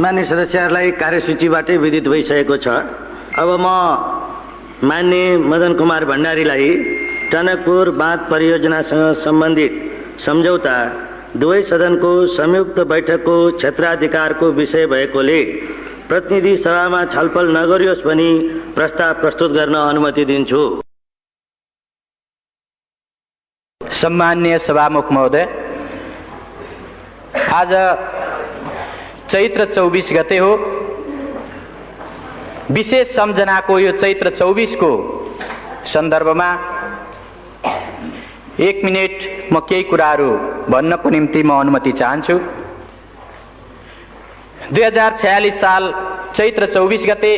मान्य सदस्यहरूलाई कार्यसूचीबाटै विदित भइसकेको छ। अब म मान्य मदन कुमार भण्डारीलाई टनकपुर बाँध परियोजनासँग सम्बन्धित सम्झौता दुवै सदनको संयुक्त बैठकको क्षेत्राधिकारको विषय भएकोले प्रतिनिधि सभामा छलफल नगरियोस् भनी प्रस्ताव प्रस्तुत गर्न अनुमति दिन्छु। सम्मान्य सभामुख महोदय, आज चैत्र 24 गते हो। विशेष सम्झनाको यो चैत्र 24 को सन्दर्भमा 1 मिनेट म केही कुराहरू भन्नको निम्ति म अनुमति चाहन्छु। 2046 साल चैत्र 24 गते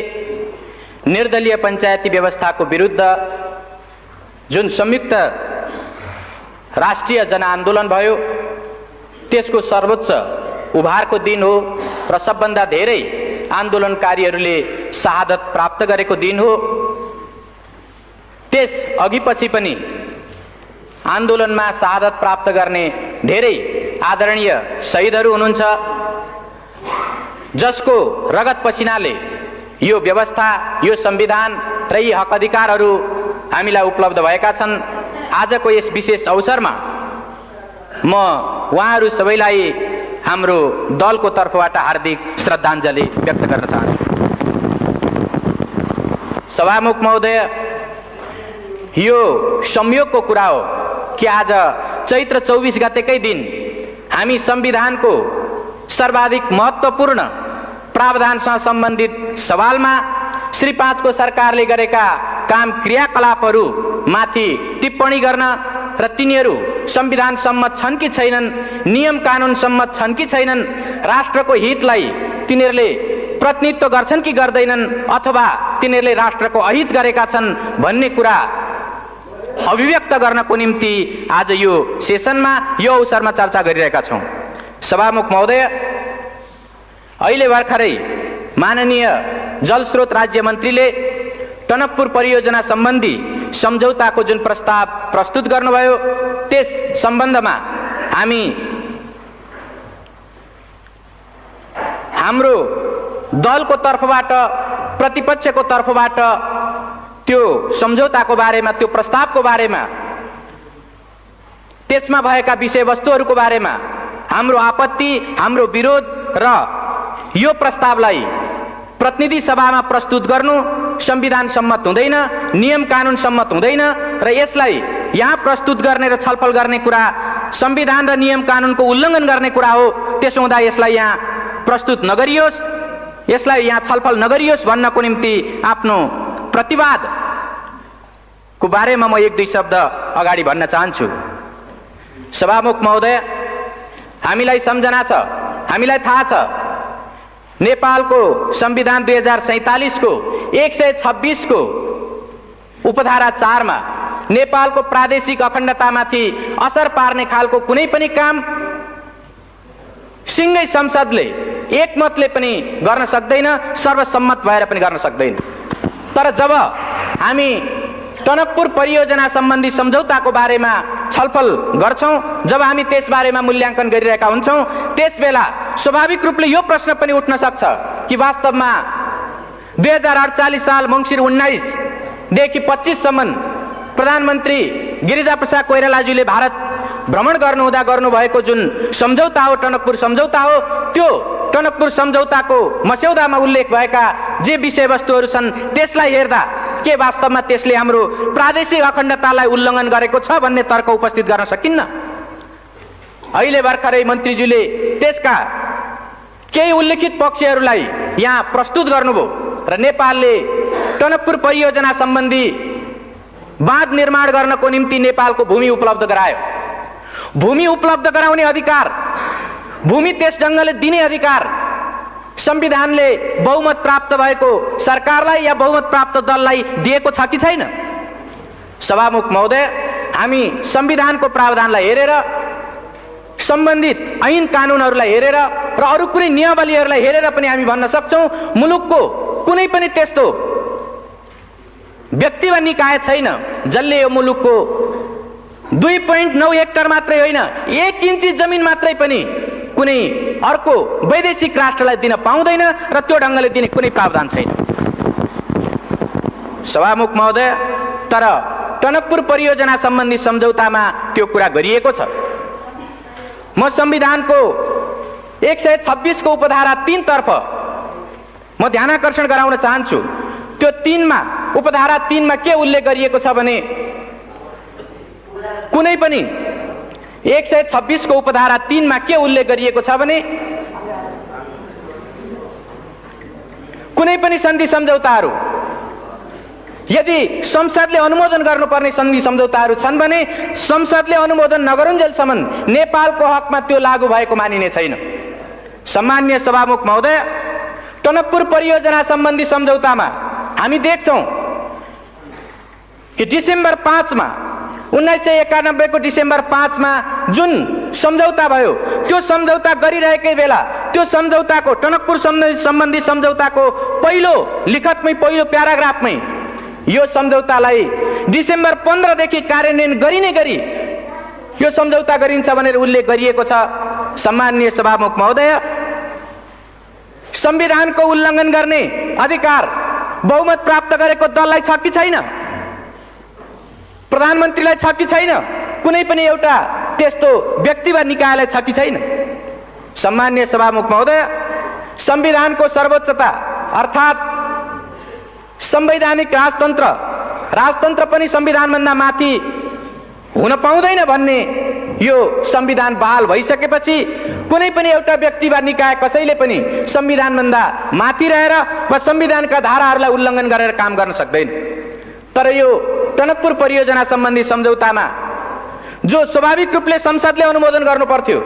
निर्दलीय पञ्चायती व्यवस्थाको विरुद्ध जुन संयुक्त राष्ट्रिय जनआन्दोलन भयो, त्यसको सर्वोच्च उभारको दिन हो र सबभन्दा धेरै आन्दोलनकारीहरूले शहादत प्राप्त गरेको दिन हो। त्यस अघिपछि पनि आन्दोलनमा शहादत प्राप्त गर्ने धेरै आदरणीय शहीदहरू हुनुहुन्छ, जसको रगत पसिनाले यो व्यवस्था, यो संविधान र यी हक अधिकारहरू हामीलाई उपलब्ध भएका छन्। आजको यस विशेष अवसरमा म उहाँहरू सबैलाई हाम्रो दलको तर्फबाट हार्दिक श्रद्धाञ्जली व्यक्त गर्न चाहन्छु। सभामुख महोदय, यो संयोगको कुरा हो कि आज चैत्र 24 गतेकै दिन हामी संविधानको सर्वाधिक महत्त्वपूर्ण प्रावधानसँग सम्बन्धित सवालमा श्री 5 को सरकारले गरेका काम क्रियाकलापहरू माथि टिप्पणी गर्न र तिनीहरू संविधान सम्मत छन् कि छैनन्, नियम कानुन सम्मत छन् कि छैनन्, राष्ट्रको हितलाई तिनीहरूले प्रतिनिधित्व गर्छन् कि गर्दैनन्, अथवा तिनीहरूले राष्ट्रको अहित गरेका छन् भन्ने कुरा अभिव्यक्त गर्नको निम्ति आज यो सेसनमा, यो अवसरमा चर्चा गरिरहेका छौँ। सभामुख महोदय, अहिले भर्खरै माननीय जलस्रोत राज्य मन्त्रीले टनकपुर परियोजना सम्बन्धी सम्झौताको जुन प्रस्ताव प्रस्तुत गर्नुभयो, त्यस सम्बन्धमा हाम्रो दलको तर्फबाट, प्रतिपक्षको तर्फबाट त्यो सम्झौताको बारेमा, त्यो प्रस्तावको बारेमा, त्यसमा भएका विषयवस्तुहरूको बारेमा हाम्रो आपत्ति, हाम्रो विरोध र यो प्रस्तावलाई प्रतिनिधि सभामा प्रस्तुत गर्नु संविधान सम्मत हुँदैन, नियम कानुन सम्मत हुँदैन र यसलाई यहाँ प्रस्तुत गर्ने र छलफल गर्ने कुरा संविधान र नियम कानुनको उल्लङ्घन गर्ने कुरा हो। त्यसो हुँदा यसलाई यहाँ प्रस्तुत नगरियोस्, यसलाई यहाँ छलफल नगरियोस् भन्नको निम्ति आफ्नो प्रतिवादको बारेमा म 1-2 शब्द अगाडि भन्न चाहन्छु। सभामुख महोदय, हामीलाई सम्झना छ, हामीलाई थाहा छ, नेपालको संविधान 2047 को 126 को उपधारा 4 मा नेपालको प्रादेशिक अखण्डतामाथि असर पार्ने खालको कुनै पनि काम सिंगै संसदले एकमतले पनि गर्न सक्दैन, सर्वसम्मत भएर पनि गर्न सक्दैन। तर जब हामी टनकपुर परियोजना सम्बन्धी सम्झौताको बारेमा छलफल गर्छौं, जब हामी त्यस बारेमा मूल्याङ्कन गरिरहेका हुन्छौं, त्यसबेला स्वाभाविक रूपले यो प्रश्न पनि उठ्न सक्छ कि वास्तवमा 2048 साल मङ्सिर 19 देखि 25 सम्म प्रधानमन्त्री गिरिजाप्रसाद कोइरालाज्यूले भारत भ्रमण गर्नुहुँदा गर्नुभएको जुन सम्झौता हो, टनकपुर सम्झौता हो, त्यो टनकपुर सम्झौताको मस्यौदामा उल्लेख भएका जे विषयवस्तुहरू छन् त्यसलाई हेर्दा के वास्तवमा त्यसले हाम्रो प्रादेशिक अखण्डतालाई उल्लङ्घन गरेको छ भन्ने तर्क उपस्थित गर्न सकिन्न। अहिले भर्खरै मन्त्रीज्यूले त्यसका केही उल्लेखित पक्षहरूलाई यहाँ प्रस्तुत गर्नुभयो र नेपालले टनकपुर परियोजना सम्बन्धी बाँध निर्माण गर्नको निम्ति नेपालको भूमि उपलब्ध गरायो। भूमि उपलब्ध गराउने अधिकार, भूमि त्यस ढङ्गले दिने अधिकार संविधानले बहुमत प्राप्त भएको सरकारलाई या बहुमत प्राप्त दललाई दिएको छ कि छैन? सभामुख महोदय, हामी संविधानको प्रावधानलाई हेरेर, सम्बन्धित ऐन कानुनहरूलाई हेरेर र अरू कुनै नियमावलीहरूलाई हेरेर पनि हामी भन्न सक्छौं मुलुकको कुनै पनि त्यस्तो व्यक्ति वा निकाय छैन जसले यो मुलुकको 2.9 हेक्टर मात्रै होइन, 1 इन्ची जमिन मात्रै पनि कुनै अर्को वैदेशिक राष्ट्रलाई दिन पाउँदैन र त्यो ढङ्गले दिने कुनै प्रावधान छैन। सभामुख महोदय, तर टनकपुर परियोजना सम्बन्धी सम्झौतामा त्यो कुरा गरिएको छ। म संविधानको 126 को उपधारा 3 तर्फ म ध्यानाकर्षण गराउन चाहन्छु। त्यो 3 मा उपधारा 3 मा के उल्लेख गरिएको छ भने कुनै पनि 126 को उपधारा 3 मा के उल्लेख गरिएको छ भने कुनै पनि सन्धि सम्झौताहरू यदि संसदले अनुमोदन गर्नुपर्ने सन्धि सम्झौताहरू छन् भने संसदले अनुमोदन नगरुन्जेलसम्म नेपालको हकमा त्यो लागू भएको मानिने छैन। सम्माननीय सभामुख महोदय, टनकपुर परियोजना सम्बन्धी सम्झौतामा हामी देख्छौं कि डिसेम्बर 5 मा 1991 को डिसेम्बर 5 मा जुन सम्झौता भयो त्यो सम्झौता गरिरहेकै बेला त्यो सम्झौताको टनकपुर सम्बन्धी सम्झौताको पहिलो लिखतमै पहिलो प्याराग्राफमै यो सम्झौतालाई डिसेम्बर 15 देखि कार्यान्वयन गरिने गरी यो सम्झौता गरिन्छ भनेर उल्लेख गरिएको छ। सम्माननीय सभामुख महोदय, संविधानको उल्लङ्घन गर्ने अधिकार बहुमत प्राप्त गरेको दललाई छ कि छैन? प्रधानमन्त्रीलाई छ कि छैन? कुनै पनि एउटा त्यस्तो व्यक्ति वा निकायलाई छ कि छैन? सम्माननीय सभामुख महोदय, संविधानको सर्वोच्चता अर्थात् संवैधानिक राजतन्त्र पनि संविधानभन्दा माथि हुन पाउँदैन भन्ने यो संविधान बहाल भइसकेपछि कुनै पनि एउटा व्यक्ति वा निकाय कसैले पनि संविधानभन्दा माथि रहेर वा संविधानका धाराहरूलाई उल्लङ्घन गरेर काम गर्न सक्दैन। तर यो टनकपुर परियोजना सम्बन्धी सम्झौतामा जो स्वाभाविक रूपले संसदले अनुमोदन गर्नु पर्थ्यो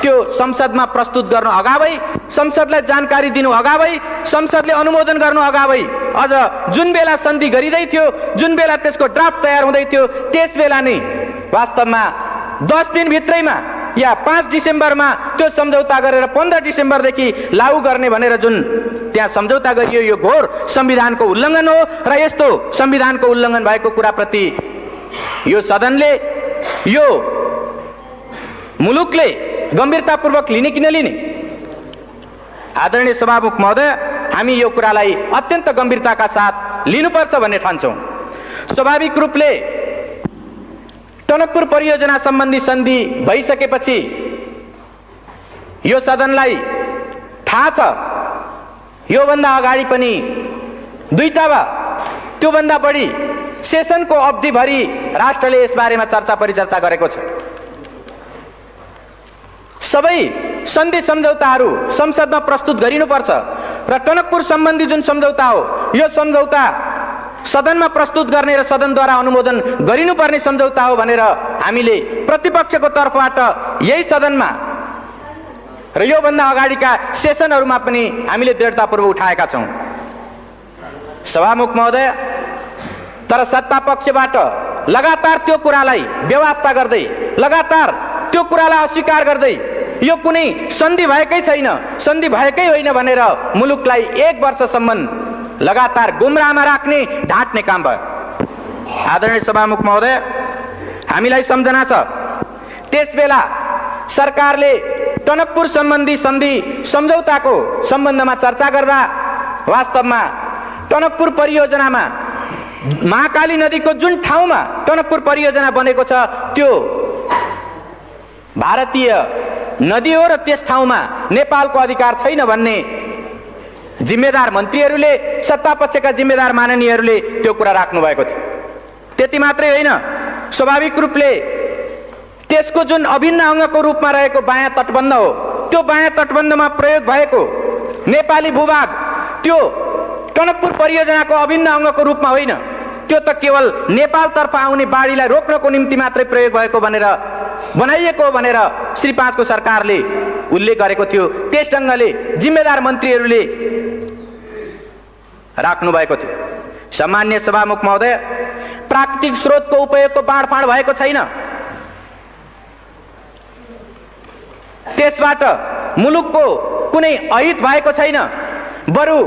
त्यो संसदमा प्रस्तुत गर्नु अगावै, संसदलाई जानकारी दिनु अगावै, संसदले अनुमोदन गर्नु अगावै, अझ जुन बेला सन्धि गरिँदै थियो, जुन बेला त्यसको ड्राफ्ट तयार हुँदै थियो, त्यस बेला नै वास्तवमा 10 दिन भित्रैमा या 5 डिसेम्बरमा त्यो सम्झौता गरेर 15 डिसेम्बरदेखि लागू गर्ने भनेर जुन त्यहाँ सम्झौता गरियो यो घोर संविधानको उल्लङ्घन हो र यस्तो संविधानको उल्लङ्घन भएको कुराप्रति यो सदनले, यो मुलुकले गम्भीरतापूर्वक लिने कि नलिने? आदरणीय सभामुख महोदय, हामी यो कुरालाई अत्यन्त गम्भीरताका साथ लिनुपर्छ भन्ने ठान्छौँ। स्वाभाविक रूपले टनकपुर परियोजना सम्बन्धी सन्धि भइसकेपछि यो सदनलाई थाहा छ योभन्दा अगाडि पनि 2टा वा त्योभन्दा बढी सेसनको अवधिभरि राष्ट्रले यसबारेमा चर्चा परिचर्चा गरेको छ। सबै सन्धि सम्झौताहरू संसदमा प्रस्तुत गरिनुपर्छ र टनकपुर सम्बन्धी जुन सम्झौता हो यो सम्झौता सदनमा प्रस्तुत गर्ने र सदनद्वारा अनुमोदन गरिनुपर्ने सम्झौता हो भनेर हामीले प्रतिपक्षको तर्फबाट यही सदनमा र योभन्दा अगाडिका सेसनहरूमा पनि हामीले दृढतापूर्वक उठाएका छौँ। सभामुख महोदय, तर सत्ता पक्षबाट लगातार त्यो कुरालाई बेवास्ता गर्दै, लगातार त्यो कुरालाई अस्वीकार गर्दै यो कुनै सन्धि भएकै छैन, सन्धि भएकै होइन भनेर मुलुकलाई 1 वर्षसम्म लगातार गुमराहमा राख्ने, ढाँट्ने काम भयो। आदरणीय सभामुख महोदय, हामीलाई सम्झना छ त्यसबेला सरकारले टनकपुर सम्बन्धी सन्धि सम्झौताको सम्बन्धमा चर्चा गर्दा वास्तवमा टनकपुर परियोजनामा महाकाली नदीको जुन ठाउँमा टनकपुर परियोजना बनेको छ त्यो भारतीय नदी हो र त्यस ठाउँमा नेपालको अधिकार छैन भन्ने जिम्मेदार मन्त्रीहरूले, सत्तापक्षका जिम्मेदार माननीयहरूले त्यो कुरा राख्नु भएको थियो। त्यति मात्रै होइन, स्वाभाविक रूपले त्यसको जुन अभिन्न अङ्गको रूपमा रहेको बायाँ तटबन्ध हो त्यो बायाँ तटबन्धमा प्रयोग भएको नेपाली भूभाग त्यो टनकपुर परियोजनाको अभिन्न अङ्गको रूपमा होइन, त्यो त केवल नेपालतर्फ आउने बाढीलाई रोक्नको निम्ति मात्रै प्रयोग भएको भनेर बनाइएको भनेर श्री 5 को सरकारले उल्लेख गरेको थियो। त्यस ढङ्गले जिम्मेदार मन्त्रीहरूले राख्नु भएको थियो। सम्माननीय सभामुख महोदय, प्राकृतिक स्रोतको उपयोगको बाँडफाँड भएको छैन, त्यसबाट मुलुकको कुनै अहित भएको छैन, बरु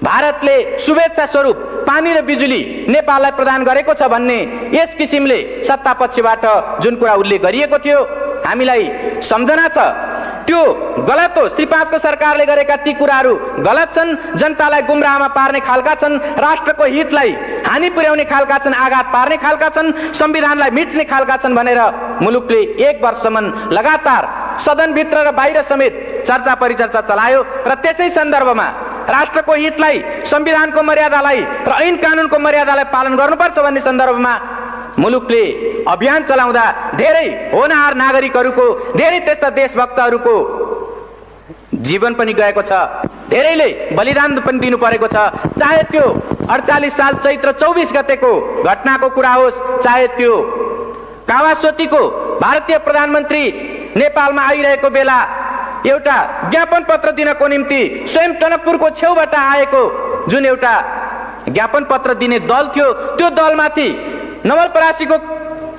भारतले शुभेच्छा स्वरूप पानी र बिजुली नेपाललाई प्रदान गरेको छ भन्ने यस किसिमले सत्तापक्षबाट जुन कुरा उल्लेख गरिएको थियो हामीलाई सम्झना छ। त्यो गलत हो। श्री 5 को सरकारले गरेका ती कुराहरू गलत छन्, जनतालाई गुमराहमा पार्ने खालका छन्, राष्ट्रको हितलाई हानि पुर्याउने खालका छन्, आघात पार्ने खालका छन्, संविधानलाई मिच्ने खालका छन् भनेर मुलुकले 1 वर्षसम्म लगातार सदनभित्र र बाहिर समेत चर्चा परिचर्चा चलायो र त्यसै सन्दर्भमा राष्ट्रको हितलाई, संविधानको मर्यादालाई र ऐन कानुनको मर्यादालाई पालन गर्नुपर्छ भन्ने सन्दर्भमा मुलुकले अभियान चलाउँदा धेरै होनहार नागरिकहरूको, धेरै त्यस्ता देशभक्तहरूको जीवन पनि गएको छ, धेरैले बलिदान पनि दिनु परेको छ। चाहे त्यो 48 साल चैत्र 24 गतेको घटनाको कुरा होस्, चाहे त्यो कावासोतीको भारतीय प्रधानमन्त्री नेपालमा आइरहेको बेला एउटा ज्ञापन पत्र दिनको निम्ति स्वयं टनकपुरको छेउबाट आएको जुन एउटा ज्ञापन पत्र दिने दल थियो, त्यो दलमाथि नवलपरासीको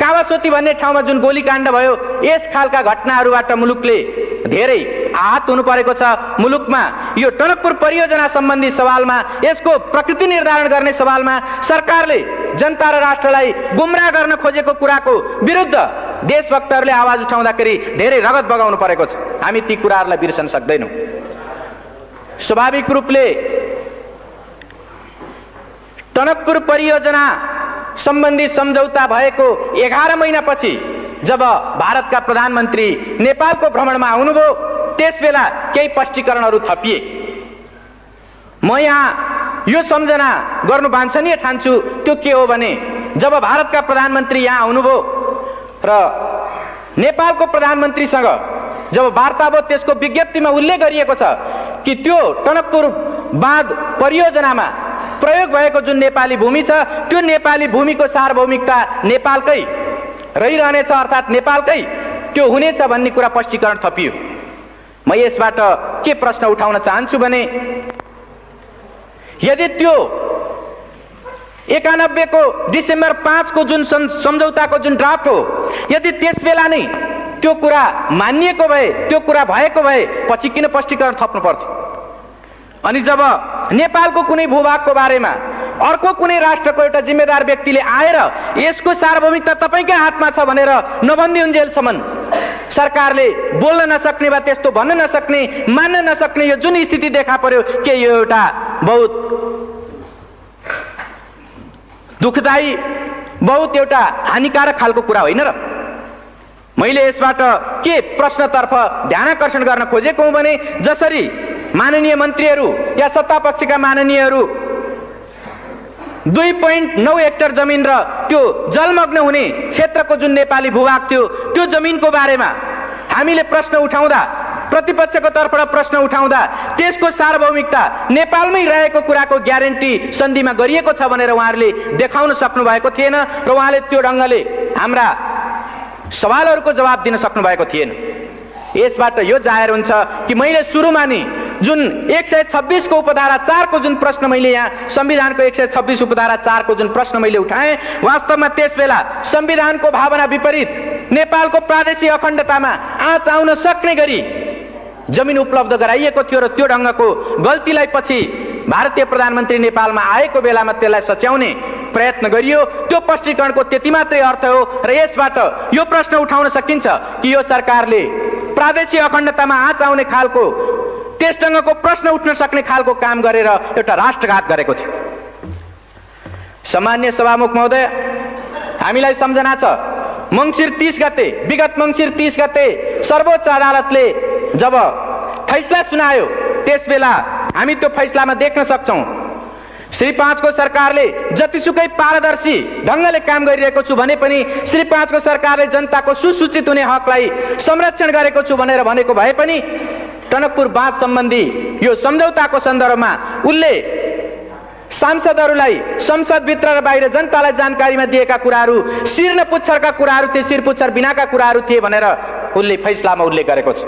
कावासोती भन्ने ठाउँमा जुन गोलीकाण्ड भयो, यस खालका घटनाहरूबाट मुलुकले धेरै आहत हुनु परेको छ। मुलुकमा यो टनकपुर परियोजना सम्बन्धी सवालमा, यसको प्रकृति निर्धारण गर्ने सवालमा सरकारले जनता र राष्ट्रलाई गुमराह गर्न खोजेको कुराको विरुद्ध देशभक्तहरूले आवाज उठाउँदाखेरि धेरै रगत बगाउनु परेको छ। हामी ती कुराहरूलाई बिर्सन सक्दैनौँ। स्वाभाविक रूपले टनकपुर परियोजना सम्बन्धी सम्झौता भएको 11 महिनापछि जब भारतका प्रधानमन्त्री नेपालको भ्रमणमा आउनुभयो, त्यसबेला केही स्पष्टीकरणहरू थपिए। म यहाँ यो सम्झना गर्नु वाञ्छनीय ठान्छु। त्यो के हो भने, जब भारतका प्रधानमन्त्री यहाँ आउनुभयो र नेपालको प्रधानमन्त्रीसँग जब वार्ता भयो, त्यसको विज्ञप्तिमा उल्लेख गरिएको छ कि त्यो टनकपुर बाँध परियोजनामा प्रयोग भएको जुन नेपाली भूमि छ, त्यो नेपाली भूमिको सार्वभौमिकता नेपालकै रहिरहनेछ, अर्थात् नेपालकै त्यो हुनेछ भन्ने कुरा स्पष्टीकरण थपियो। म यसबाट के प्रश्न उठाउन चाहन्छु भने, यदि त्यो 91 को डिसेम्बर 5 को जुन सम्झौताको जुन ड्राफ्ट हो, यदि त्यसबेला नै त्यो कुरा मानिएको भए, त्यो कुरा भएको भए पछि किन स्पष्टीकरण थप्नु पर्थ्यो? अनि जब नेपालको कुनै भूभागको बारेमा अर्को कुनै राष्ट्रको एउटा जिम्मेदार व्यक्तिले आएर यसको सार्वभौमिकता तपाईकै हातमा छ भनेर नभनिदिउन्जेलसम्म सरकारले बोल्न नसक्ने वा त्यस्तो भन्न नसक्ने, मान्न नसक्ने यो जुन स्थिति देखा पर्यो, के यो एउटा बहुत दुःखदायी, बहुत एउटा हानिकारक खालको कुरा होइन र? मैले यसबाट के प्रश्नतर्फ ध्यानाकर्षण गर्न खोजेको हुँ भने, जसरी माननीय मन्त्रीहरू या सत्ता पक्षका माननीयहरू 2.9 हेक्टर जमिन र त्यो जलमग्न हुने क्षेत्रको जुन नेपाली भूभाग थियो, त्यो जमिनको बारेमा हामीले प्रश्न उठाउँदा, प्रतिपक्षको तर्फबाट प्रश्न उठाउँदा त्यसको सार्वभौमिकता नेपालमै रहेको कुराको ग्यारेन्टी सन्धिमा गरिएको छ भनेर उहाँहरूले देखाउन सक्नु भएको थिएन र उहाँले त्यो ढङ्गले हाम्रा सवालहरूको जवाब दिन सक्नु भएको थिएन। यसबाट यो जाहेर हुन्छ कि मैले सुरुमा नि जुन 126 को उपधारा 4 को जुन प्रश्न मैले यहाँ संविधानको 126 उपधारा 4 को जुन प्रश्न मैले उठाएँ, वास्तवमा त्यसबेला संविधानको भावना विपरीत नेपालको प्रादेशिक अखण्डतामा आँच आउन सक्ने गरी जमिन उपलब्ध गराइएको थियो र त्यो ढङ्गको गल्तीलाई पछि भारतीय प्रधानमन्त्री नेपालमा आएको बेलामा त्यसलाई सच्याउने प्रयत्न गरियो। त्यो स्पष्टीकरणको त्यति मात्रै अर्थ हो र यसबाट यो प्रश्न उठाउन सकिन्छ कि यो सरकारले प्रादेशिक अखण्डतामा आँच आउने खालको, त्यस ढङ्गको प्रश्न उठ्न सक्ने खालको काम गरेर एउटा राष्ट्रघात गरेको थियो। सामान्य सभामुख महोदय, हामीलाई सम्झना छ, मङ्सिर 30 गते, विगत मङ्सिर 30 गते सर्वोच्च अदालतले जब फैसला सुनायो, त्यसबेला हामी त्यो फैसलामा देख्न सक्छौँ श्री 5 को सरकारले जतिसुकै पारदर्शी ढङ्गले काम गरिरहेको छु भने पनि श्री 5 को सरकारले जनताको सुसूचित हुने हकलाई संरक्षण गरेको छु भनेर भनेको भए पनि टनकपुर बाँध सम्बन्धी यो सम्झौताको सन्दर्भमा उनले सांसदहरूलाई संसदभित्र र बाहिर जनतालाई जानकारीमा दिएका कुराहरू शिर न पुच्छरका कुराहरू थिए, शिर पुच्छर बिनाका कुराहरू थिए भनेर उनले फैसलामा उल्लेख गरेको छ।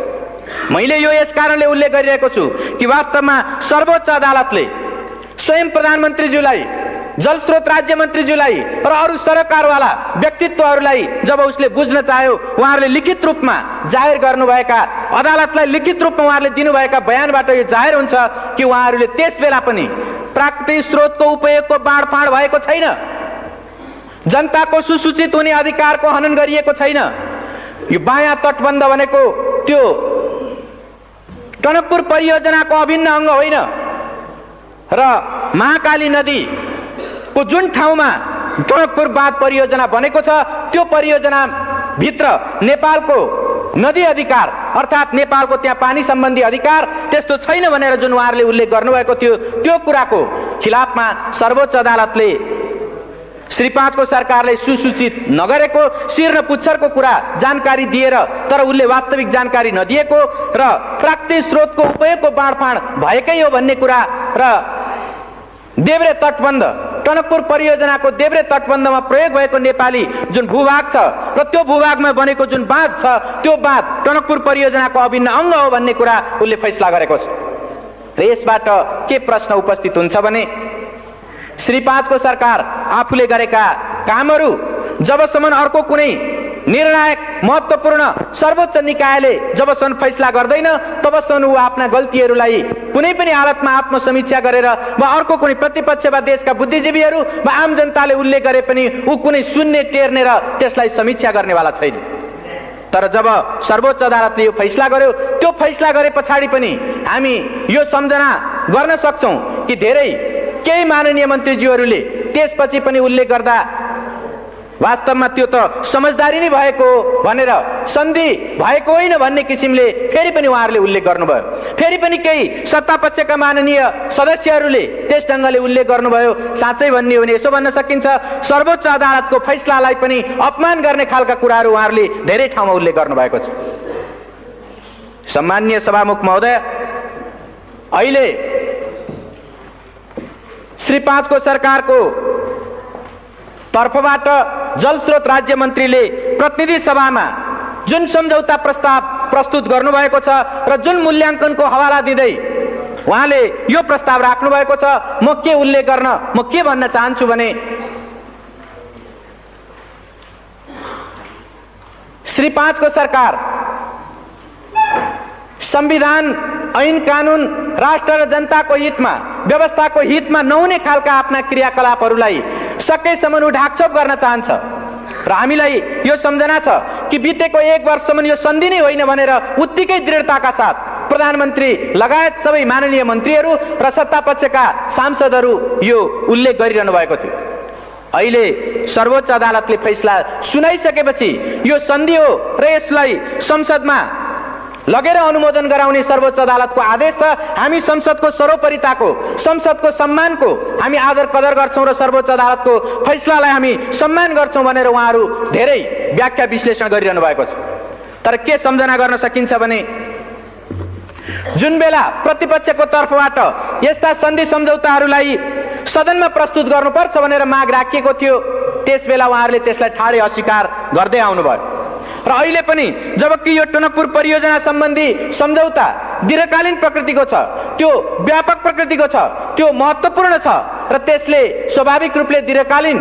मैले यो यस कारणले उल्लेख गरिरहेको छु कि वास्तवमा सर्वोच्च अदालतले स्वयं प्रधानमन्त्रीज्यूलाई, जलस्रोत राज्य मन्त्रीज्यूलाई र अरू सरकारवाला व्यक्तित्वहरूलाई जब उसले बुझ्न चाह्यो, उहाँहरूले लिखित रूपमा जाहेर गर्नुभएका, अदालतलाई लिखित रूपमा उहाँहरूले दिनुभएका बयानबाट यो जाहेर हुन्छ कि उहाँहरूले त्यसबेला पनि प्राकृतिक स्रोतको उपयोगको बाँडफाँड भएको छैन, जनताको सुसूचित हुने अधिकारको हनन गरिएको छैन। यो बायाँ तटबन्ध भनेको त्यो टनकपुर परियोजनाको अभिन्न अंग होइन र महाकाली नदीको जुन ठाउँमा टनकपुर बाँध परियोजना बनेको छ त्यो परियोजना भित्र नेपालको नदी अधिकार अर्थात् नेपालको त्यहाँ पानी सम्बन्धी अधिकार त्यस्तो छैन भनेर जुन उहाँहरूले उल्लेख गर्नुभएको थियो त्यो कुराको खिलाफमा सर्वोच्च अदालतले श्री 5 को सरकारले सुसूचित नगरेको शिर र पुच्छरको कुरा जानकारी दिएर तर उसले वास्तविक जानकारी नदिएको र प्राकृतिक स्रोतको उपयोगको बाँडफाँड भएकै हो भन्ने कुरा र देब्रे तटबन्ध टनकपुर परियोजनाको देब्रे तटबन्धमा प्रयोग भएको नेपाली जुन भूभाग छ र त्यो भूभागमा बनेको जुन बाँध छ त्यो बाँध टनकपुर परियोजनाको अभिन्न अंग हो भन्ने कुरा उसले फैसला गरेको छ। र यसबाट के प्रश्न उपस्थित हुन्छ भने श्री 5 को सरकार आफूले गरेका कामहरू जबसम्म अर्को कुनै निर्णायक महत्त्वपूर्ण सर्वोच्च निकायले जबसम्म फैसला गर्दैन तबसम्म ऊ आफ्ना गल्तीहरूलाई कुनै पनि हालतमा आत्मसमीक्षा गरेर वा अर्को कुनै प्रतिपक्ष वा देशका बुद्धिजीवीहरू वा आम जनताले उल्लेख गरे पनि ऊ कुनै सुन्ने टेर्ने र त्यसलाई समीक्षा गर्नेवाला छैन। तर जब सर्वोच्च अदालतले यो फैसला गर्यो त्यो फैसला गरे पछाडि पनि हामी यो सम्झना गर्न सक्छौं कि धेरै केही माननीय मन्त्रीज्यूहरूले त्यसपछि पनि उल्लेख गर्दा वास्तवमा त्यो त समझदारी नै भएको भनेर सन्धि भएको होइन भन्ने किसिमले फेरि पनि उहाँहरूले उल्लेख गर्नुभयो। फेरि पनि केही सत्तापक्षका माननीय सदस्यहरूले त्यस ढङ्गले उल्लेख गर्नुभयो। साँच्चै भन्ने हो भने यसो भन्न सकिन्छ सर्वोच्च अदालतको फैसलालाई पनि अपमान गर्ने खालका कुराहरू उहाँहरूले धेरै ठाउँमा उल्लेख गर्नुभएको छ। सम्माननीय सभामुख महोदय, अहिले श्री 5 को सरकारको तर्फबाट जलस्रोत राज्य मन्त्रीले प्रतिनिधि सभामा जुन सम्झौता प्रस्ताव प्रस्तुत गर्नुभएको छ र जुन मूल्याङ्कनको हवाला दिँदै उहाँले यो प्रस्ताव राख्नु भएको छ म के उल्लेख गर्न म के भन्न चाहन्छु भने श्री 5 को सरकार संविधान ऐन कानून राष्ट्र र जनताको हितमा व्यवस्थाको हितमा नहुने खालका आफ्ना क्रियाकलापहरूलाई सकेसम्म ढाकछोप गर्न चाहन्छ र हामीलाई यो सम्झना छ कि बितेको 1 वर्षसम्म यो सन्धि नै होइन भनेर उत्तिकै दृढताका साथ प्रधानमन्त्री लगायत सबै माननीय मन्त्रीहरू र सत्तापक्षका सांसदहरू यो उल्लेख गरिरहनु भएको थियो। अहिले सर्वोच्च अदालतले फैसला सुनाइसकेपछि यो सन्धि हो र यसलाई संसदमा लगेर अनुमोदन गराउने सर्वोच्च अदालतको आदेश छ। हामी संसदको सर्वोपरिताको संसदको सम्मानको हामी आदर कदर गर्छौं र सर्वोच्च अदालतको फैसलालाई हामी सम्मान गर्छौं भनेर उहाँहरू धेरै व्याख्या विश्लेषण गरिरहनु भएको छ। तर के सम्झना गर्न सकिन्छ भने जुन बेला प्रतिपक्षको तर्फबाट यस्ता सन्धि सम्झौताहरूलाई सदनमा प्रस्तुत गर्नुपर्छ भनेर माग राखिएको थियो त्यसबेला उहाँहरूले त्यसलाई ठाडै अस्वीकार गर्दै आउनुभयो र अहिले पनि जबकि यो टनकपुर परियोजना सम्बन्धी सम्झौता दीर्घकालीन प्रकृतिको छ, त्यो व्यापक प्रकृतिको छ, त्यो महत्त्वपूर्ण छ र त्यसले स्वाभाविक रूपले दीर्घकालीन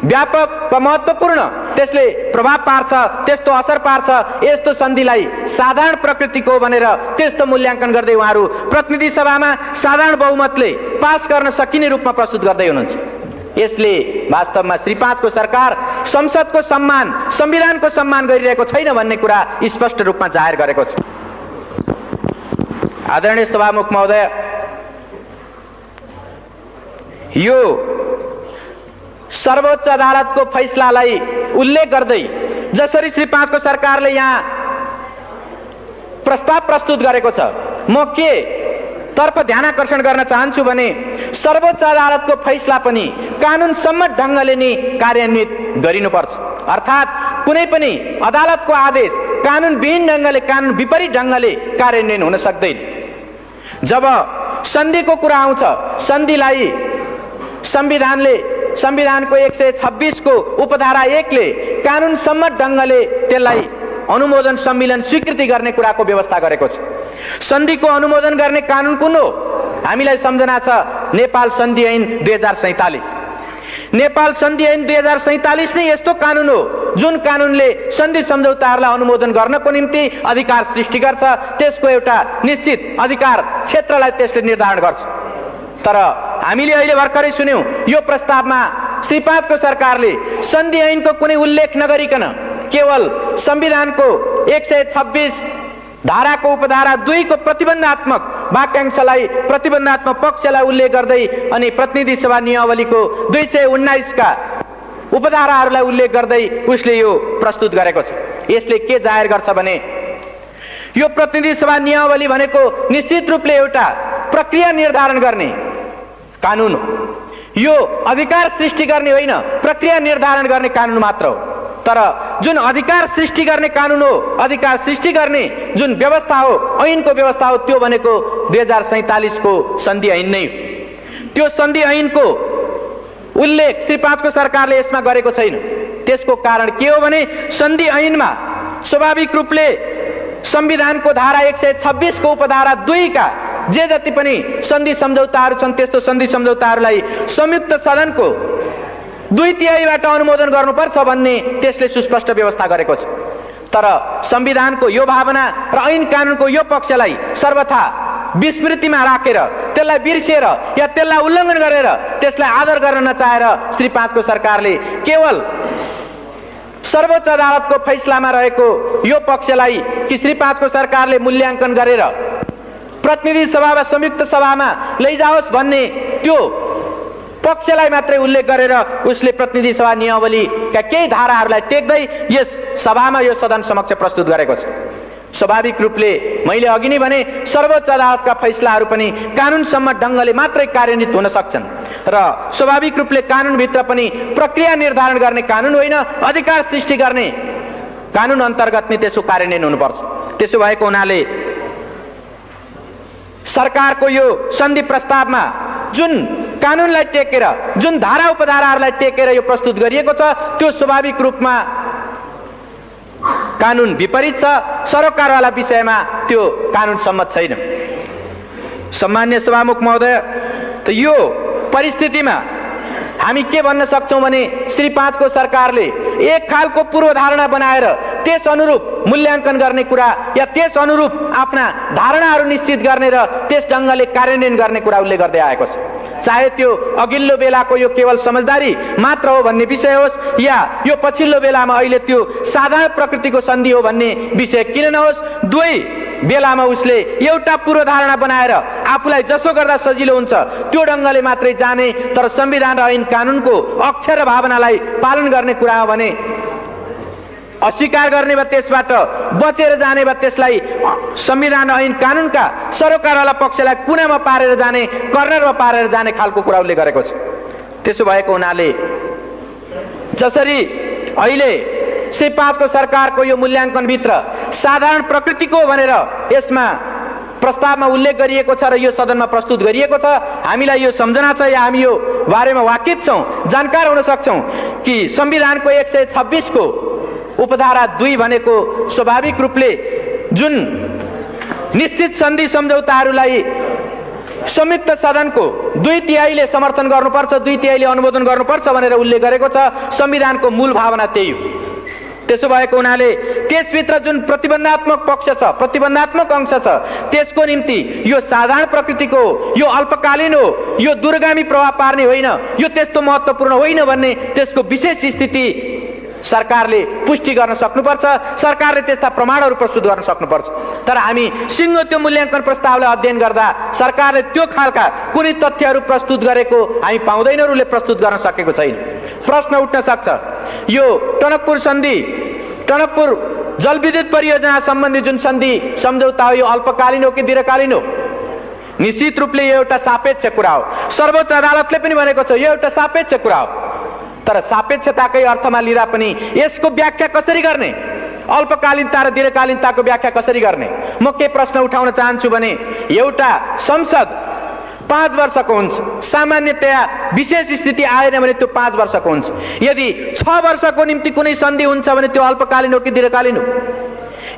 व्यापक व महत्त्वपूर्ण त्यसले प्रभाव पार्छ, त्यस्तो असर पार्छ। यस्तो सन्धिलाई साधारण प्रकृतिको भनेर त्यस्तो मूल्याङ्कन गर्दै उहाँहरू प्रतिनिधि सभामा साधारण बहुमतले पास गर्न सकिने रूपमा प्रस्तुत गर्दै हुनुहुन्छ। यसले वास्तवमा श्री 5 को सरकार संसदको सम्मान संविधानको सम्मान गरिरहेको छैन भन्ने कुरा स्पष्ट रूपमा जाहेर गरेको छ। आदरणीय सभामुख महोदय, यो सर्वोच्च अदालतको फैसलालाई उल्लेख गर्दै जसरी श्री 5 को सरकारले यहाँ प्रस्ताव प्रस्तुत गरेको छ म के तर्फ ध्यानआकर्षण गर्न चाहन्छु भने सर्वोच्च अदालतको फैसला पनि कानून सम्मत ढङ्गले नै कार्यान्वित गरिनुपर्छ। अर्थात् कुनै पनि अदालतको आदेश कानून विहीन ढङ्गले कानून विपरीत ढङ्गले कार्यान्वयन हुन सक्दैन। जब सन्धिको कुरा आउँछ सन्धिलाई संविधानको 126 को उपधारा 1 ले कानून सम्मत ढङ्गले त्यसलाई अनुमोदन सम्मेलन स्वीकृति गर्ने कुराको व्यवस्था गरेको छ। सन्धिको अनुमोदन गर्ने कानून कुन हो? हामीलाई सम्झना छ नेपाल सन्धि ऐन 2047। नेपाल सन्धि ऐन 2047 नै यस्तो कानून हो जुन कानूनले सन्धि सम्झौताहरूलाई अनुमोदन गर्नको निम्ति अधिकार सृष्टि गर्छ, त्यसको एउटा निश्चित अधिकार क्षेत्रलाई त्यसले निर्धारण गर्छ। तर हामीले अहिले भर्खरै सुन्यौं यो प्रस्तावमा श्री 5 को सरकारले सन्धि ऐनको कुनै उल्लेख नगरिकन केवल संविधानको 126 धाराको उपधारा 2 को प्रतिबन्धात्मक वाक्यांशलाई प्रतिबन्धात्मक पक्षलाई उल्लेख गर्दै अनि प्रतिनिधि सभा नियमावलीको 219 का उपधाराहरूलाई उल्लेख गर्दै उसले यो प्रस्तुत गरेको छ। यसले के जाहेर गर्छ भने यो प्रतिनिधि सभा नियमावली भनेको निश्चित रूपले एउटा प्रक्रिया निर्धारण गर्ने कानुन हो। यो अधिकार सृष्टि गर्ने होइन, प्रक्रिया निर्धारण गर्ने कानुन मात्र हो। तर जुन अधिकार सृष्टि गर्ने कानुन हो, अधिकार सृष्टि गर्ने जुन व्यवस्था हो, ऐनको व्यवस्था हो, त्यो भनेको 2047 को सन्धि ऐन नै हो। त्यो सन्धि ऐनको उल्लेख श्री 5 को सरकारले यसमा गरेको छैन। त्यसको कारण के हो भने सन्धि ऐनमा स्वाभाविक रूपले संविधानको धारा 126 को उपधारा 2 का जे जति पनि सन्धि सम्झौताहरू छन् त्यस्तो सन्धि सम्झौताहरूलाई संयुक्त सदनको 2/3बाट अनुमोदन गर्नुपर्छ भन्ने त्यसले सुस्पष्ट व्यवस्था गरेको छ। तर संविधानको यो भावना र ऐन कानुनको यो पक्षलाई सर्वथा विस्मृतिमा राखेर, त्यसलाई बिर्सेर या त्यसलाई उल्लङ्घन गरेर त्यसलाई आदर गर्न नचाहेर श्री 5 को सरकारले केवल सर्वोच्च अदालतको फैसलामा रहेको यो पक्षलाई कि श्री 5 को सरकारले मूल्याङ्कन गरेर प्रतिनिधि सभा वा संयुक्त सभामा लैजाओस् भन्ने त्यो पक्षलाई मात्रै उल्लेख गरेर उसले प्रतिनिधि सभा नियमावलीका केही धाराहरूलाई टेक्दै यस सभामा यो सदन समक्ष प्रस्तुत गरेको छ। स्वाभाविक रूपले मैले अघि नै भने सर्वोच्च अदालतका फैसलाहरू पनि कानुनसम्मत ढङ्गले मात्रै कार्यान्वित हुन सक्छन् र स्वाभाविक रूपले कानुनभित्र पनि प्रक्रिया निर्धारण गर्ने कानुन होइन, अधिकार सृष्टि गर्ने कानुन अन्तर्गत नै त्यसको कार्यान्वयन हुनुपर्छ। त्यसो भएको हुनाले सरकारको यो सन्धि प्रस्तावमा जुन कानुनलाई टेकेर, जुन धारा उपधाराहरूलाई टेकेर यो प्रस्तुत गरिएको छ त्यो स्वाभाविक रूपमा कानुन विपरीत छ। सरोकारवाला विषयमा त्यो कानुन सम्मत छैन। सम्मान्य सभामुख महोदय, त यो परिस्थितिमा हामी के भन्न सक्छौं भने श्री 5 को सरकारले एक खालको पूर्वधारणा बनाएर त्यस अनुरूप मूल्याङ्कन गर्ने कुरा या त्यस अनुरूप आफ्ना धारणाहरू निश्चित गर्ने र त्यस ढङ्गले कार्यान्वयन गर्ने कुरा उल्लेख गर्दै आएको छ। चाहे त्यो अघिल्लो बेलाको यो केवल समझदारी मात्र हो भन्ने विषय होस् या यो पछिल्लो बेलामा अहिले त्यो साधारण प्रकृतिको सन्धि हो भन्ने विषय किन नहोस्, दुवै बेलामा उसले एउटा पूर्वधारणा बनाएर आफूलाई जसो गर्दा सजिलो हुन्छ त्यो ढङ्गले मात्रै जाने, तर संविधान र ऐन कानुनको अक्षर र भावनालाई पालन गर्ने कुरा हो भने अस्वीकार गर्ने वा त्यसबाट बचेर जाने वा त्यसलाई संविधान र ऐन कानुनका सरोकारवाला पक्षलाई कुनामा पारेर जाने, कर्नरमा पारेर जाने खालको कुरा उल्लेख गरेको छ। त्यसो भएको हुनाले जसरी अहिले श्री 5 को सरकारको यो मूल्याङ्कनभित्र साधारण प्रकृतिको भनेर यसमा प्रस्तावमा उल्लेख गरिएको छ र यो सदनमा प्रस्तुत गरिएको छ, हामीलाई यो सम्झना छ या हामी यो बारेमा वाकिफ छौं, जानकार हुन सक्छौं कि संविधानको 126 को उपधारा 2 भनेको स्वाभाविक रूपले जुन निश्चित सन्धि सम्झौताहरूलाई संयुक्त सदनको 2/3 समर्थन गर्नुपर्छ, 2/3 अनुमोदन गर्नुपर्छ भनेर उल्लेख गरेको छ। संविधानको मूल भावना त्यही हो। त्यसो भएको हुनाले त्यसभित्र जुन प्रतिबन्धात्मक पक्ष छ, प्रतिबन्धात्मक अंश छ, त्यसको निम्ति यो साधारण प्रकृतिको, यो अल्पकालीन हो, यो दूरगामी प्रभाव पार्ने होइन, यो त्यस्तो महत्त्वपूर्ण होइन भन्ने त्यसको विशेष स्थिति सरकारले पुष्टि गर्न सक्नुपर्छ। सरकारले त्यस्ता प्रमाणहरू प्रस्तुत गर्न सक्नुपर्छ। तर हामी सिङ्गो त्यो मूल्याङ्कन प्रस्तावलाई अध्ययन गर्दा सरकारले त्यो खालका कुनै तथ्यहरू प्रस्तुत गरेको हामी पाउँदैनौँ, उसले प्रस्तुत गर्न सकेको छैन। प्रश्न उठ्न सक्छ, यो टनकपुर सन्धि, टनकपुर जलविद्युत परियोजना सम्बन्धी जुन सन्धि सम्झौता हो यो अल्पकालीन हो कि दीर्घकालीन हो? निश्चित रूपले यो एउटा सापेक्ष कुरा हो। सर्वोच्च अदालतले पनि भनेको छ यो एउटा सापेक्ष कुरा हो। तर सापेक्षताकै अर्थमा लिँदा पनि यसको व्याख्या कसरी गर्ने, अल्पकालीनता र दीर्घकालीनताको व्याख्या कसरी गर्ने? म के प्रश्न उठाउन चाहन्छु भने एउटा संसद 5 वर्षको हुन्छ, सामान्यतया विशेष स्थिति आएन भने त्यो 5 वर्षको हुन्छ। यदि 6 वर्षको निम्ति कुनै सन्धि हुन्छ भने त्यो अल्पकालीन हो कि दीर्घकालीन हो?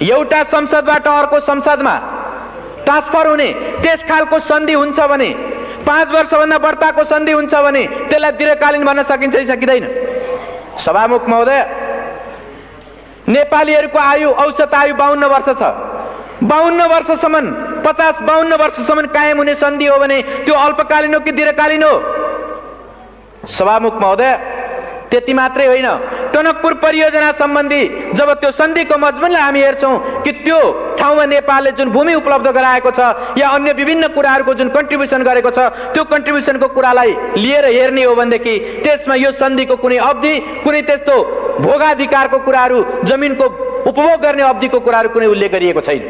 एउटा संसदबाट अर्को संसदमा ट्रान्सफर हुने त्यस खालको सन्धि हुन्छ भने, 5 वर्षभन्दा बढ्ताको सन्धि हुन्छ भने त्यसलाई दीर्घकालीन भन्न सकिन्छ कि सकिँदैन? सभामुख महोदय, नेपालीहरूको आयु, औसत आयु 52 वर्ष छ। 52 वर्षसम्म, 50-52 वर्षसम्म कायम हुने सन्धि हो भने त्यो अल्पकालीन हो कि दीर्घकालीन हो? सभामुख महोदय, त्यति मात्रै होइन, टनकपुर परियोजना सम्बन्धी जब त्यो सन्धिको मजमुनलाई हामी हेर्छौँ कि त्यो ठाउँमा नेपालले जुन भूमि उपलब्ध गराएको छ या अन्य विभिन्न कुराहरूको जुन कन्ट्रिब्युसन गरेको छ, त्यो कन्ट्रिब्युसनको कुरालाई लिएर हेर्ने हो भनेदेखि त्यसमा यो सन्धिको कुनै अवधि, कुनै त्यस्तो भोगाधिकारको कुराहरू, जमिनको उपभोग गर्ने अवधिको कुराहरू कुनै उल्लेख गरिएको छैन।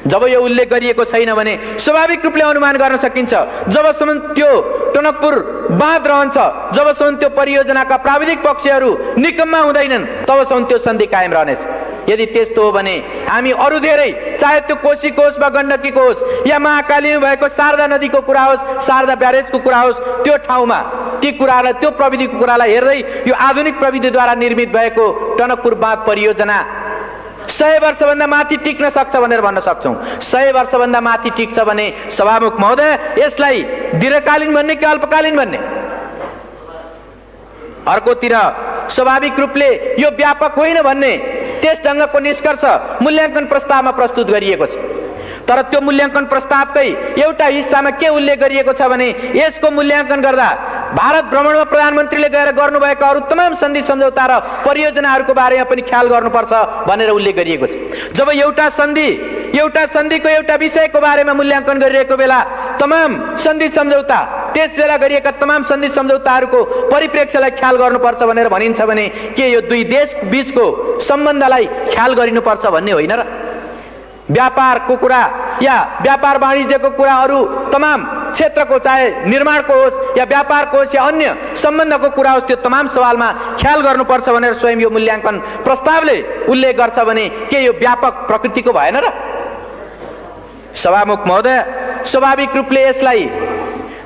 जब यो उल्लेख गरिएको छैन भने स्वाभाविक रूपले अनुमान गर्न सकिन्छ जबसम्म त्यो टनकपुर बाँध रहन्छ, जबसम्म त्यो परियोजनाका प्राविधिक पक्षहरू निकम्मा हुँदैनन्, तबसम्म त्यो सन्धि कायम रहनेछ। यदि त्यस्तो हो भने हामी अरू धेरै, चाहे त्यो कोशीको होस् वा गण्डकीको होस् या महाकालीमा भएको शारदा नदीको कुरा होस्, शारदा ब्यारेजको कुरा होस्, त्यो ठाउँमा ती कुरालाई, त्यो प्रविधिको कुरालाई हेर्दै यो आधुनिक प्रविधिद्वारा निर्मित भएको टनकपुर बाँध परियोजना 100 वर्षभन्दा माथि टिक्न सक्छ भनेर भन्न सक्छौँ। 100 वर्षभन्दा माथि टिक्छ भने सभामुख महोदय, यसलाई दीर्घकालीन भन्ने कि अल्पकालीन भन्ने? अर्कोतिर स्वाभाविक रूपले यो व्यापक होइन भन्ने त्यस ढङ्गको निष्कर्ष मूल्याङ्कन प्रस्तावमा प्रस्तुत गरिएको छ। तर त्यो मूल्याङ्कन प्रस्तावकै एउटा हिस्सामा के उल्लेख गरिएको छ भने यसको मूल्याङ्कन गर्दा भारत भ्रमणमा प्रधानमन्त्रीले गएर गर्नुभएका अरू तमाम सन्धि सम्झौता र परियोजनाहरूको बारेमा पनि ख्याल गर्नुपर्छ भनेर उल्लेख गरिएको छ। जब एउटा सन्धिको एउटा विषयको बारेमा मूल्याङ्कन गरिरहेको बेला तमाम सन्धि सम्झौता, त्यस बेला गरिएका तमाम सन्धि सम्झौताहरूको परिप्रेक्ष्यलाई ख्याल गर्नुपर्छ भनेर भनिन्छ भने के यो दुई देश बीचको सम्बन्धलाई ख्याल गरिनुपर्छ भन्ने होइन र? व्यापारको कुरा या व्यापार वाणिज्यको कुरा, अरू तमाम क्षेत्रको, चाहे निर्माणको होस् या व्यापारको होस् या अन्य सम्बन्धको कुरा होस्, त्यो तमाम सवालमा ख्याल गर्नुपर्छ भनेर स्वयं यो मूल्याङ्कन प्रस्तावले उल्लेख गर्छ भने के यो व्यापक प्रकृतिको भएन र? सभामुख महोदय, स्वाभाविक रूपले यसलाई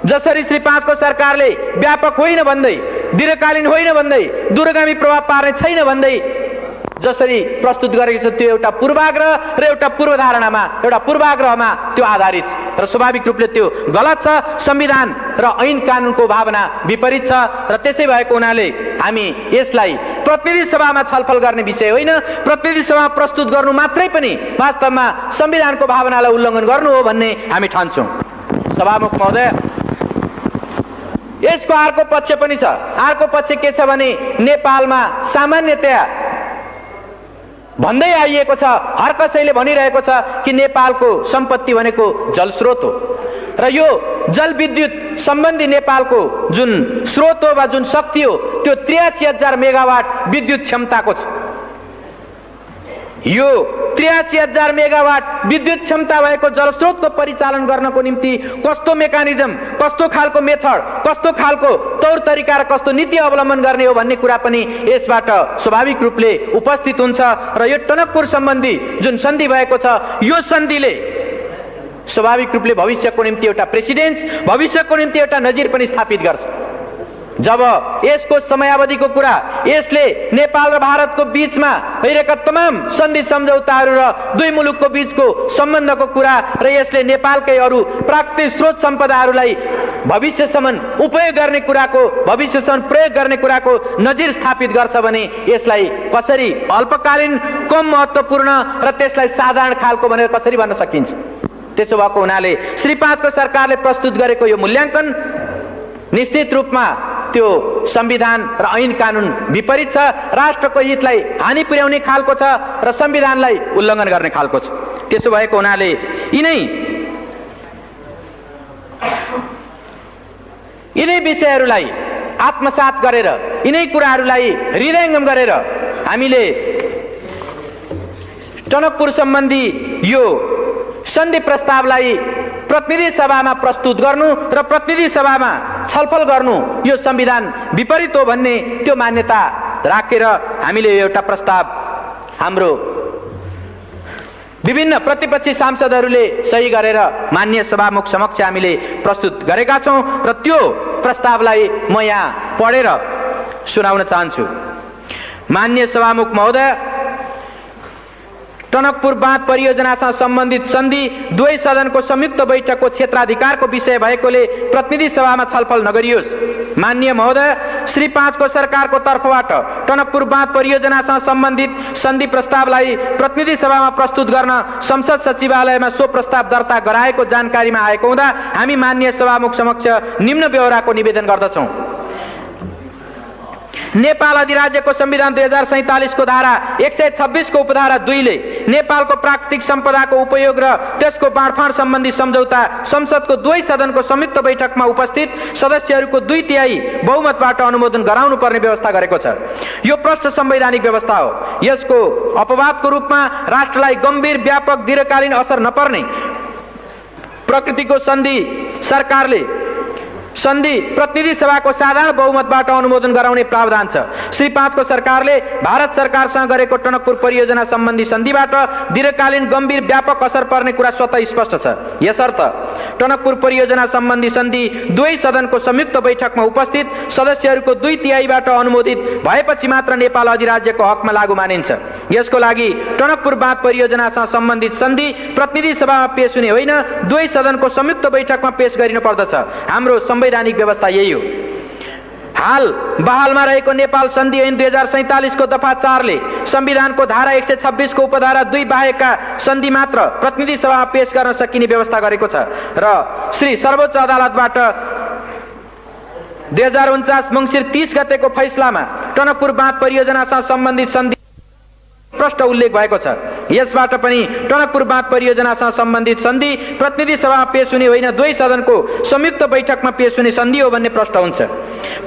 जसरी श्री 5 को सरकारले व्यापक होइन भन्दै, दीर्घकालीन होइन भन्दै, दूरगामी प्रभाव पार्ने छैन भन्दै जसरी प्रस्तुत गरेको छ, त्यो एउटा पूर्वाग्रह र एउटा पूर्वधारणामा, एउटा पूर्वाग्रहमा त्यो आधारित छ र स्वाभाविक रूपले त्यो गलत छ। संविधान र ऐन कानुनको भावना विपरीत छ र त्यसै भएको हुनाले हामी यसलाई प्रतिनिधि सभामा छलफल गर्ने विषय होइन, प्रतिनिधि सभामा प्रस्तुत गर्नु मात्रै पनि वास्तवमा संविधानको भावनालाई उल्लङ्घन गर्नु हो भन्ने हामी ठान्छौँ। सभामुख महोदय, यसको अर्को पक्ष पनि छ। अर्को पक्ष के छ भने नेपालमा सामान्यतया भन्दै आइएको छ, हर कसैले भनिरहेको छ कि नेपालको सम्पत्ति भनेको जलस्रोत हो र यो जलविद्युत सम्बन्धी नेपालको जुन स्रोत हो वा जुन शक्ति हो त्यो 83,000 मेगावाट विद्युत क्षमताको छ। यो 83,000 मेगावाट विद्युत क्षमता भएको जलस्रोतको परिचालन गर्नको निम्ति कस्तो मेकानिजम, कस्तो खालको मेथड, कस्तो खालको तौर तरिका र कस्तो नीति अवलम्बन गर्ने हो भन्ने कुरा पनि यसबाट स्वाभाविक रूपले उपस्थित हुन्छ र यो टनकपुर सम्बन्धी जुन सन्धि भएको छ, यो सन्धिले स्वाभाविक रूपले भविष्यको निम्ति एउटा प्रेसिडेन्स, भविष्यको निम्ति एउटा नजिर पनि स्थापित गर्छ। जब यसको समयावधिको कुरा, यसले नेपाल र भारतको बीचमा भइरहेका तमाम सन्धि सम्झौताहरू र दुई मुलुकको बीचको सम्बन्धको कुरा र यसले नेपालकै अरू प्राकृतिक स्रोत सम्पदाहरूलाई भविष्यसम्म उपयोग गर्ने कुराको, भविष्यसम्म प्रयोग गर्ने कुराको नजिर स्थापित गर्छ भने यसलाई कसरी अल्पकालीन, कम महत्त्वपूर्ण र त्यसलाई साधारण खालको भनेर कसरी भन्न सकिन्छ? त्यसो भएको हुनाले श्री 5 को सरकारले प्रस्तुत गरेको यो मूल्याङ्कन निश्चित रूपमा त्यो संविधान र ऐन कानुन विपरीत छ, राष्ट्रको हितलाई हानि पुर्याउने खालको छ र संविधानलाई उल्लङ्घन गर्ने खालको छ। त्यसो भएको हुनाले यिनै विषयहरूलाई आत्मसात गरेर, यिनै कुराहरूलाई हृदयङ्गम गरेर हामीले टनकपुर सम्बन्धी यो सन्धि प्रस्तावलाई प्रतिनिधि सभामा प्रस्तुत गर्नु र प्रतिनिधि सभामा छलफल गर्नु यो संविधान विपरीत हो भन्ने त्यो मान्यता राखेर हामीले एउटा प्रस्ताव हाम्रो विभिन्न प्रतिपक्षी सांसदहरूले सही गरेर माननीय सभामुख समक्ष हामीले प्रस्तुत गरेका छौं र त्यो प्रस्तावलाई म यहाँ पढेर सुनाउन चाहन्छु। माननीय सभामुख महोदय, टनकपुर बाँध परियोजनासँग सम्बन्धित सन्धि दुवै सदनको संयुक्त बैठकको क्षेत्राधिकारको विषय भएकोले प्रतिनिधि सभामा छलफल नगरियोस्। माननीय महोदय, श्री 5 को सरकारको तर्फबाट टनकपुर बाँध परियोजनासँग सम्बन्धित सन्धि प्रस्तावलाई प्रतिनिधि सभामा प्रस्तुत गर्न संसद सचिवालयमा सो प्रस्ताव दर्ता गराएको जानकारीमा आएको हुँदा हामी माननीय सभामुख समक्ष निम्न ब्यौराको निवेदन गर्दछौं। नेपाल अधिराज्यको संविधान 2047 को धारा 126 को उपधारा 2 ले नेपालको प्राकृतिक सम्पदाको उपयोग र त्यसको बाँडफाँड सम्बन्धी सम्झौता संसदको दुवै सदनको संयुक्त बैठकमा उपस्थित सदस्यहरूको 2/3 बहुमतबाट अनुमोदन गराउनु पर्ने व्यवस्था गरेको छ। यो प्रष्ट संवैधानिक व्यवस्था हो। यसको अपवादको रूपमा राष्ट्रलाई गम्भीर व्यापक दीर्घकालीन असर नपर्ने प्रकृतिको सन्धि प्रतिनिधि सभाको साधारण बहुमतबाट अनुमोदन गराउने प्रावधान छ। श्री 5 को सरकारले भारत सरकारसँग गरेको टनकपुर परियोजना सम्बन्धी सन्धिबाट दीर्घकालीन गम्भीर व्यापक असर पर्ने कुरा स्वतः स्पष्ट छ। यसर्थ टनकपुर परियोजना सम्बन्धी सन्धि दुवै सदनको संयुक्त बैठकमा उपस्थित सदस्यहरूको 2/3 अनुमोदित भएपछि मात्र नेपाल अधिराज्यको हकमा लागू मानिन्छ। यसको लागि टनकपुर बाँध परियोजनासँग सम्बन्धित सन्धि प्रतिनिधि सभामा पेश हुने होइन, दुवै सदनको संयुक्त बैठकमा पेश गरिनु पर्दछ। हाम्रो संवैधानिक व्यवस्था यही हो। हाल बहालमा रहेको नेपाल सन्धि ऐन 2047 को दफा 4 ले संविधानको धारा 126 को उपधारा 2 बाहेकका सन्धि मात्र प्रतिनिधि सभामा पेश गर्न सकिने व्यवस्था गरेको छ र श्री सर्वोच्च अदालतबाट 2049 मङ्सिर 30 गतेको फैसलामा टनकपुर बाँध परियोजनासँग सम्बन्धित सन्धि प्रष्ट उल्लेख भएको छ। यसबाट पनि टनकपुर बाँध परियोजनासँग सम्बन्धित सन्धि प्रतिनिधि सभामा पेश हुने होइन, दुवै सदनको संयुक्त बैठकमा पेश हुने सन्धि हो भन्ने प्रष्ट हुन्छ।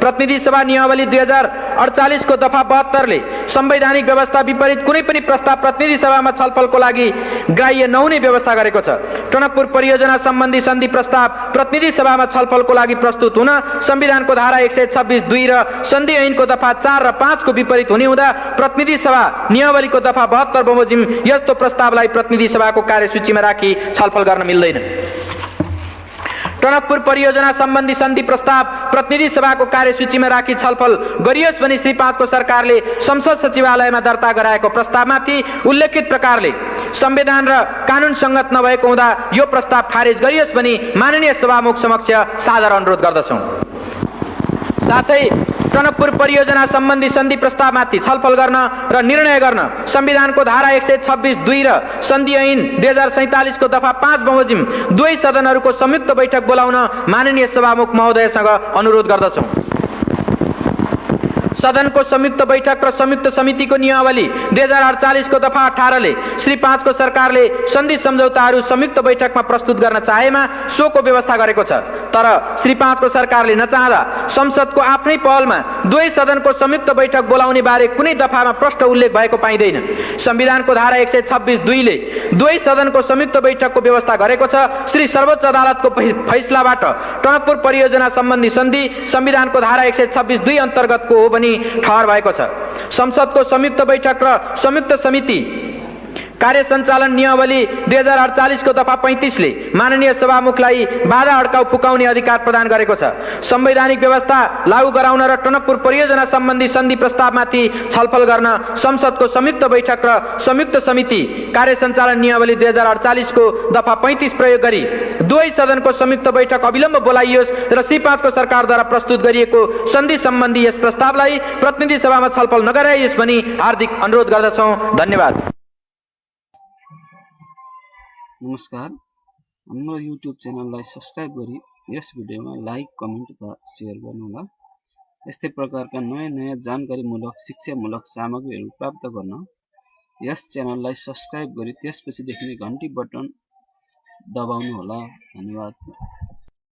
प्रतिनिधि सभा नियमावली 2048 को दफा 72 ले संवैधानिक व्यवस्था विपरीत कुनै पनि प्रस्ताव प्रतिनिधि सभामा छलफलको लागि ग्राह्य नहुने व्यवस्था गरेको छ। टनकपुर परियोजना सम्बन्धी सन्धि प्रस्ताव प्रतिनिधि सभामा छलफलको लागि प्रस्तुत हुन संविधानको धारा 126(2) र सन्धि ऐनको दफा 4 र 5 को विपरीत हुने हुँदा प्रतिनिधि सभा नियमावलीको दफा 72 बमोजिम यस्तो प्रस्तावलाई प्रतिनिधि सभाको कार्यसूचीमा राखी छलफल गर्न मिल्दैन। टनकपुर परियोजना सम्बन्धी सन्धि प्रस्ताव प्रतिनिधि सभाको कार्यसूचीमा राखी छलफल गरियोस् भनी श्री 5 को सरकारले संसद सचिवालयमा दर्ता गराएको प्रस्तावमाथि उल्लेखित प्रकारले संविधान र कानून संगत नभएको हुँदा यो प्रस्ताव खारेज गरियोस् भनी माननीय सभामुख समक्ष सादर अनुरोध गर्दछौं। साथै टनकपुर परियोजना सम्बन्धी सन्धि प्रस्तावमाथि छलफल गर्न र निर्णय गर्न संविधानको धारा 126(2) र सन्धि ऐन 2047 को दफा 5 बमोजिम दुवै सदनहरूको संयुक्त बैठक बोलाउन माननीय सभामुख महोदयसँग अनुरोध गर्दछौं। सदनको संयुक्त बैठक र संयुक्त समितिको नियमावली 2048 को दफा 18 ले श्री 5 को सरकारले सन्धि सम्झौताहरू संयुक्त बैठकमा प्रस्तुत गर्न चाहेमा सोको व्यवस्था गरेको छ। तर श्री 5 को सरकारले नचाहँदा संसदको आफ्नै पहलमा दुवै सदनको संयुक्त बैठक बोलाउने बारे कुनै दफामा प्रष्ट उल्लेख भएको पाइँदैन। संविधानको धारा 126(2) ले दुवै सदनको संयुक्त बैठकको व्यवस्था गरेको छ। श्री सर्वोच्च अदालतको फैसलाबाट टनकपुर परियोजना सम्बन्धी सन्धि संविधानको धारा 126(2) अन्तर्गतको हो भनी ठहर भएको छ। संसदको संयुक्त बैठक र संयुक्त समिति कार्य सञ्चालन नियमावली 2048 को दफा 35 ले माननीय सभामुखलाई बाधा अड्काउ फुकाउने अधिकार प्रदान गरेको छ। संवैधानिक व्यवस्था लागू गराउन र टनकपुर परियोजना सम्बन्धी सन्धि प्रस्तावमाथि छलफल गर्न संसदको संयुक्त बैठक र संयुक्त समिति कार्य सञ्चालन नियमावली 2048 को दफा 35 प्रयोग गरी दुवै सदनको संयुक्त बैठक अविलम्ब बोलाइयोस् र श्री 5 को सरकारद्वारा प्रस्तुत गरिएको सन्धि सम्बन्धी यस प्रस्तावलाई प्रतिनिधि सभामा छलफल नगराइयोस् भनी हार्दिक अनुरोध गर्दछौं। धन्यवाद। नमस्कार, हाम्रो युट्युब च्यानललाई सब्स्क्राइब गरी यस भिडियोमा लाइक, कमेन्ट र सेयर गर्नुहोला। यस्तै प्रकारका नयाँ जानकारीमूलक शिक्षामूलक सामग्रीहरू प्राप्त गर्न यस च्यानललाई सब्स्क्राइब गरी त्यसपछि देखिने घण्टी बटन दबाउनुहोला। धन्यवाद।